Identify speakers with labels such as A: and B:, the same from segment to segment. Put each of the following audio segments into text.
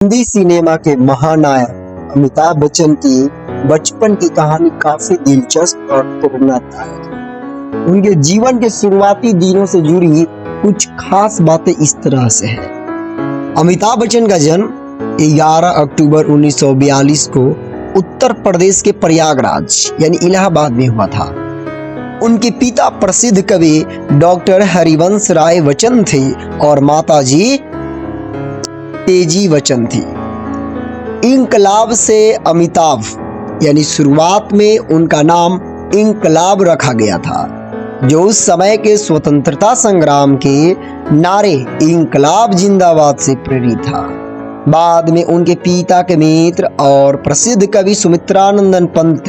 A: Hindi cinema के महानायक अमिताभ बच्चन की बचपन की कहानी काफी दिलचस्प और प्रेरणादायक। उनके जीवन के शुरुआती दिनों से जुड़ी कुछ खास बातें इस तरह से हैं। अमिताभ बच्चन का जन्म 11 अक्टूबर 1942 को उत्तर प्रदेश के प्रयागराज यानी इलाहाबाद में हुआ था। उनके पिता प्रसिद्ध कवि डॉक्टर हरिवंश राय बच्चन थे और माताजी तेजी बच्चन थी। इंकलाब से अमिताभ यानी शुरुआत में उनका नाम इंकलाब रखा गया था, जो उस समय के स्वतंत्रता संग्राम के नारे इंकलाब जिंदाबाद से प्रेरित था। बाद में उनके पिता के मित्र और प्रसिद्ध कवि सुमित्रानंदन पंत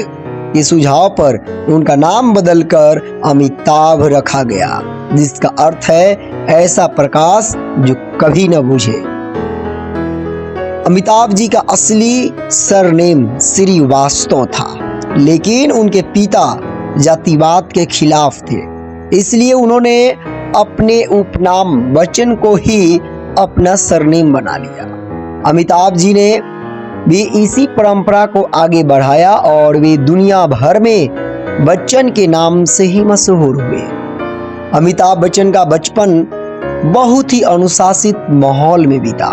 A: के सुझाव पर उनका नाम बदलकर अमिताभ रखा गया, जिसका अर्थ है ऐसा प्रकाश जो कभी न बुझे। अमिताभ जी का असली सरनेम श्रीवास्तव था, लेकिन उनके पिता जातिवाद के खिलाफ थे, इसलिए उन्होंने अपने उपनाम बच्चन को ही अपना सरनेम बना लिया। अमिताभ जी ने भी इसी परंपरा को आगे बढ़ाया और वे दुनिया भर में बच्चन के नाम से ही मशहूर हुए। अमिताभ बच्चन का बचपन बहुत ही अनुशासित माहौल में बीता।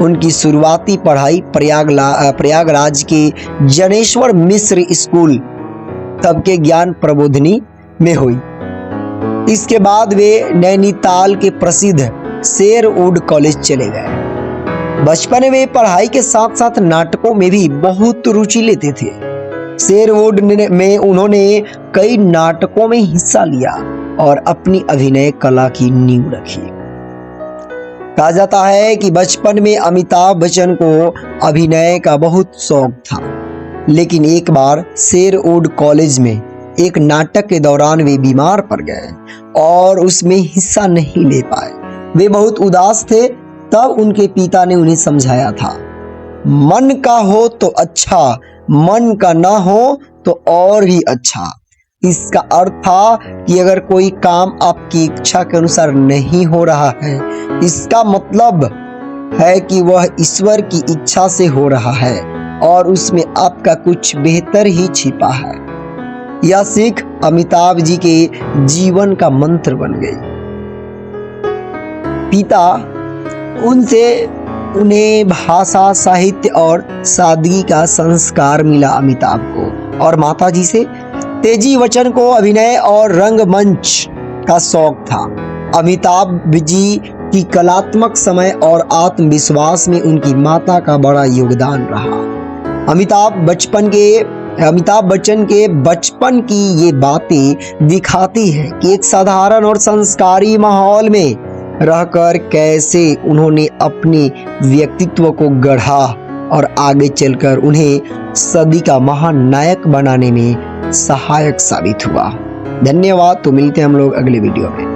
A: उनकी शुरुआती पढ़ाई प्रयागराज के जनेश्वर मिश्र स्कूल सबके ज्ञान प्रबोधिनी में हुई। इसके बाद वे नैनीताल के प्रसिद्ध शेरवुड कॉलेज चले गए। बचपन में वे पढ़ाई के साथ साथ नाटकों में भी बहुत रुचि लेते थे। शेरवुड में उन्होंने कई नाटकों में हिस्सा लिया और अपनी अभिनय कला की नींव रखी। कहा जाता है कि बचपन में अमिताभ बच्चन को अभिनय का बहुत शौक था, लेकिन एक बार शेरवुड कॉलेज में एक नाटक के दौरान वे बीमार पड़ गए और उसमें हिस्सा नहीं ले पाए। वे बहुत उदास थे। तब उनके पिता ने उन्हें समझाया था, मन का हो तो अच्छा, मन का ना हो तो और भी अच्छा। इसका अर्थ था कि अगर कोई काम आपकी इच्छा के अनुसार नहीं हो रहा है, इसका मतलब है कि वह ईश्वर की इच्छा से हो रहा है और उसमें आपका कुछ बेहतर ही छिपा है। यह सीख अमिताभ जी के जीवन का मंत्र बन गई। पिता उन्हें भाषा, साहित्य और सादगी का संस्कार मिला अमिताभ को, और माताजी से तेजी बच्चन को अभिनय और रंगमंच का शौक था। अमिताभ जी की कलात्मक समय और आत्मविश्वास में उनकी माता का बड़ा योगदान रहा। अमिताभ बच्चन के बचपन की ये बातें दिखाती है कि एक साधारण और संस्कारी माहौल में रहकर कैसे उन्होंने अपने व्यक्तित्व को गढ़ा और आगे चलकर उन्हें सदी का महानायक बनाने में सहायक साबित हुआ। धन्यवाद। तो मिलते हैं हम लोग अगले वीडियो में।